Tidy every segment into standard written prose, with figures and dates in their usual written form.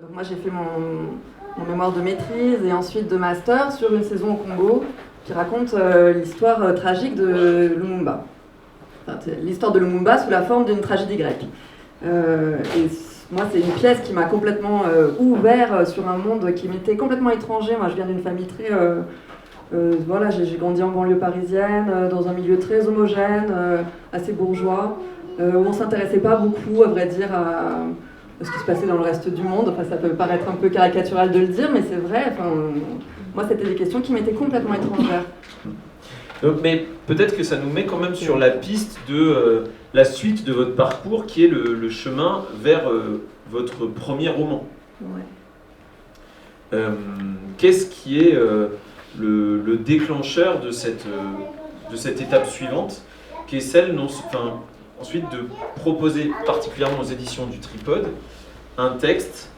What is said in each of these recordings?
Donc moi j'ai fait mon mémoire de maîtrise et ensuite de master sur une saison au Congo qui raconte l'histoire tragique de Lumumba. Enfin, l'histoire de Lumumba sous la forme d'une tragédie grecque. Et moi c'est une pièce qui m'a complètement ouvert sur un monde qui m'était complètement étranger. Moi je viens d'une famille très... voilà, j'ai grandi en banlieue parisienne, dans un milieu très homogène, assez bourgeois, où on ne s'intéressait pas beaucoup, à vrai dire, à ce qui se passait dans le reste du monde. Enfin, ça peut paraître un peu caricatural de le dire, mais c'est vrai. Enfin, moi, c'était des questions qui m'étaient complètement étrangères. Donc, mais peut-être que ça nous met quand même sur la piste de la suite de votre parcours, qui est le chemin vers votre premier roman. Ouais. Qu'est-ce qui est le déclencheur de cette étape suivante, qui est celle ensuite de proposer, particulièrement aux éditions du Tripode, un texte.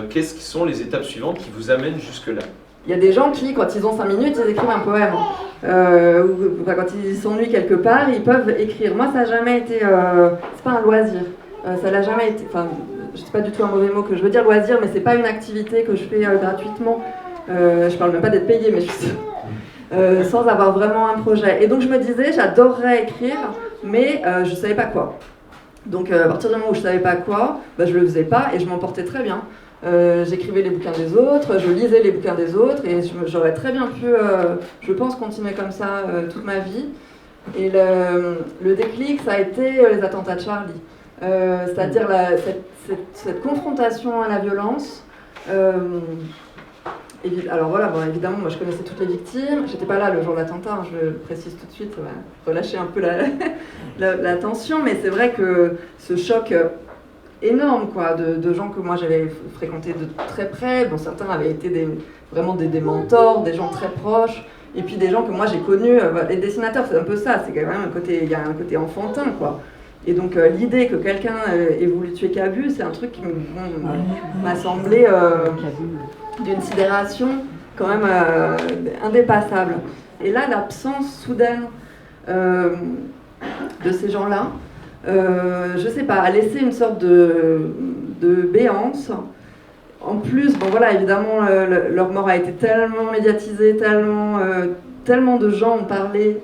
Qu'est-ce qui sont les étapes suivantes qui vous amènent jusque-là? Il y a des gens qui, quand ils ont 5 minutes, ils écrivent un poème. Ou quand ils s'ennuient quelque part, ils peuvent écrire. Moi, ça n'a jamais été... c'est pas un loisir. Ça l'a jamais été... Enfin, c'est pas du tout un mauvais mot que je veux dire loisir, mais c'est pas une activité que je fais gratuitement. Je parle même pas d'être payée, mais juste... sans avoir vraiment un projet. Et donc je me disais, j'adorerais écrire, mais je savais pas quoi. Donc à partir du moment où je savais pas quoi, je le faisais pas et je m'en portais très bien. J'écrivais les bouquins des autres, je lisais les bouquins des autres et j'aurais très bien pu, je pense, continuer comme ça toute ma vie. Et le déclic, ça a été les attentats de Charlie. C'est-à-dire cette confrontation à la violence. Alors voilà, bon, évidemment, moi je connaissais toutes les victimes, j'étais pas là le jour de l'attentat, hein, je le précise tout de suite, ça va relâcher un peu la tension, mais c'est vrai que ce choc énorme quoi, de gens que moi j'avais fréquentés de très près, bon, certains avaient été vraiment des mentors, des gens très proches, et puis des gens que moi j'ai connus, les dessinateurs c'est un peu ça, c'est quand même il y a un côté enfantin quoi. Et donc l'idée que quelqu'un ait voulu tuer Cabu, c'est un truc qui m'a semblé d'une sidération quand même indépassable. Et là, l'absence soudaine de ces gens-là, je sais pas, a laissé une sorte de béance. En plus, bon voilà, évidemment, leur mort a été tellement médiatisée, tellement de gens ont parlé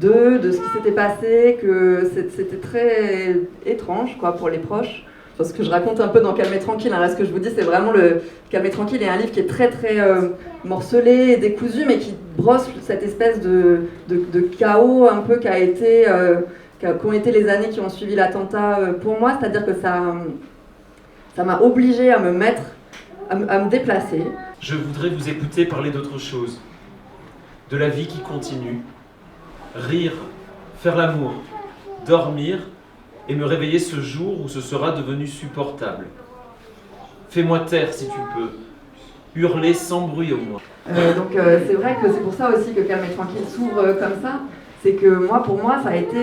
de ce qui s'était passé, que c'était très étrange quoi, pour les proches. Parce que je raconte un peu dans Calme et Tranquille, hein. Là ce que je vous dis c'est vraiment Calme et Tranquille est un livre qui est très très morcelé et décousu, mais qui brosse cette espèce de chaos un peu qu'ont été les années qui ont suivi l'attentat pour moi, c'est-à-dire que ça m'a obligée à me mettre, à me déplacer. Je voudrais vous écouter parler d'autre chose, de la vie qui continue, rire, faire l'amour, dormir, et me réveiller ce jour où ce sera devenu supportable. Fais-moi taire si tu peux, hurler sans bruit au moins. Donc c'est vrai que c'est pour ça aussi que Calme et Tranquille s'ouvre comme ça, c'est que pour moi ça a été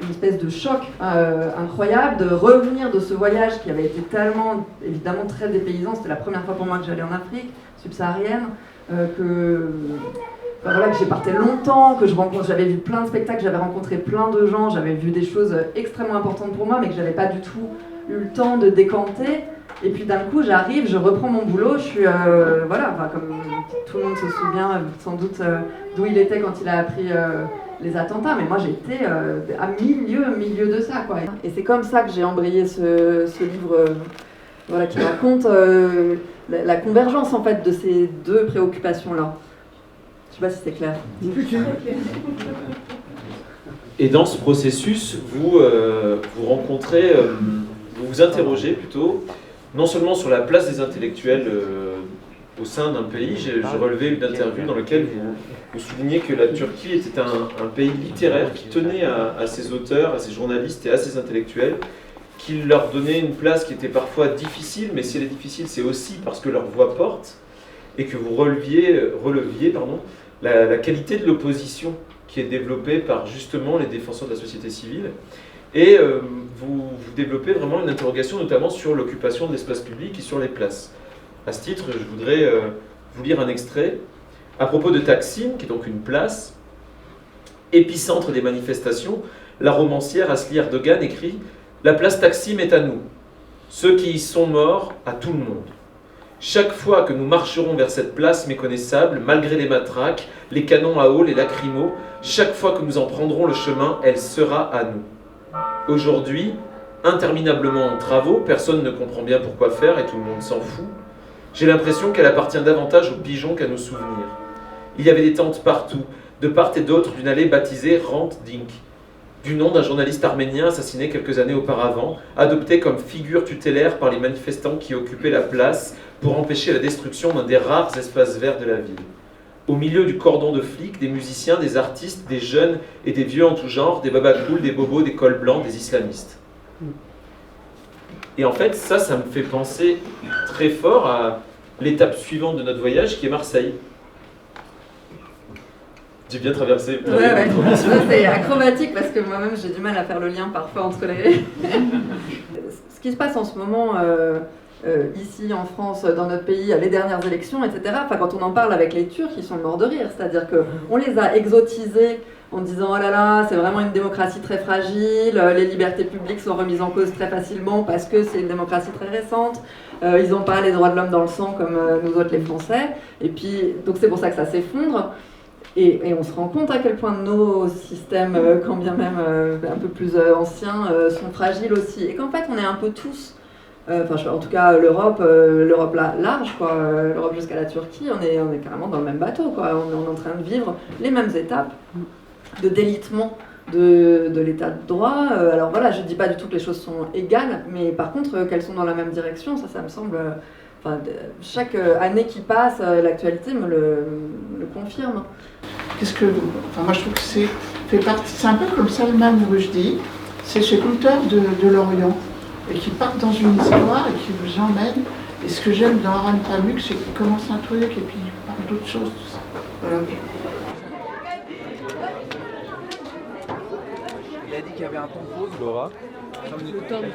une espèce de choc incroyable de revenir de ce voyage qui avait été tellement, évidemment très dépaysant. C'était la première fois pour moi que j'allais en Afrique subsaharienne, que j'ai parté longtemps, j'avais vu plein de spectacles, j'avais rencontré plein de gens, j'avais vu des choses extrêmement importantes pour moi, mais que j'avais pas du tout eu le temps de décanter. Et puis d'un coup, j'arrive, je reprends mon boulot, je suis, comme tout le monde se souvient sans doute d'où il était quand il a appris les attentats, mais moi j'étais à milieu de ça, quoi. Et c'est comme ça que j'ai embrayé ce livre, qui raconte la convergence en fait de ces deux préoccupations-là. Je sais pas si c'est clair. Et dans ce processus, vous rencontrez, vous vous interrogez plutôt, non seulement sur la place des intellectuels au sein d'un pays. J'ai relevé une interview dans laquelle vous soulignez que la Turquie était un pays littéraire qui tenait à ses auteurs, à ses journalistes et à ses intellectuels, qui leur donnait une place qui était parfois difficile, mais si elle est difficile, c'est aussi parce que leur voix porte, et que vous releviez la qualité de l'opposition qui est développée par justement les défenseurs de la société civile. Et vous développez vraiment une interrogation notamment sur l'occupation de l'espace public et sur les places. À ce titre, je voudrais vous lire un extrait à propos de Taksim, qui est donc une place, épicentre des manifestations. La romancière Asli Erdogan écrit « La place Taksim est à nous. ceux qui y sont morts, à tout le monde. Chaque fois que nous marcherons vers cette place méconnaissable, malgré les matraques, les canons à eau, les lacrymos, chaque fois que nous en prendrons le chemin, elle sera à nous. Aujourd'hui, interminablement en travaux, personne ne comprend bien pourquoi faire et tout le monde s'en fout. J'ai l'impression qu'elle appartient davantage aux pigeons qu'à nos souvenirs. Il y avait des tentes partout, de part et d'autre d'une allée baptisée Hrant Dink, du nom d'un journaliste arménien assassiné quelques années auparavant, adopté comme figure tutélaire par les manifestants qui occupaient la place pour empêcher la destruction d'un des rares espaces verts de la ville. Au milieu du cordon de flics, des musiciens, des artistes, des jeunes et des vieux en tout genre, des babacools, des bobos, des cols blancs, des islamistes. Et en fait, ça me fait penser très fort à l'étape suivante de notre voyage, qui est Marseille. J'ai bien traversé. Ouais. C'est acrobatique parce que moi-même j'ai du mal à faire le lien parfois entre les... Ce qui se passe en ce moment ici en France, dans notre pays, les dernières élections, etc. Enfin, quand on en parle avec les Turcs, ils sont morts de rire. C'est-à-dire qu'on les a exotisés en disant « Oh là là, c'est vraiment une démocratie très fragile, les libertés publiques sont remises en cause très facilement parce que c'est une démocratie très récente, ils n'ont pas les droits de l'homme dans le sang comme nous autres les Français. » Et puis, donc c'est pour ça que ça s'effondre. Et on se rend compte à quel point nos systèmes, quand bien même un peu plus anciens, sont fragiles aussi. Et qu'en fait, on est un peu tous, en tout cas l'Europe large, quoi, l'Europe jusqu'à la Turquie, on est carrément dans le même bateau, quoi. On est en train de vivre les mêmes étapes de délitement de l'état de droit. Alors voilà, je ne dis pas du tout que les choses sont égales, mais par contre, qu'elles sont dans la même direction, ça me semble... chaque année qui passe, l'actualité me le confirme. Moi je trouve que c'est un peu comme Salman Rushdie, c'est ce conteur de l'Orient, et qui part dans une histoire et qui vous emmène. Et ce que j'aime dans Aram Pamuk, c'est qu'il commence un truc et puis il parle d'autres choses. Voilà. Il a dit qu'il y avait un ton pause, Laura. Le temps de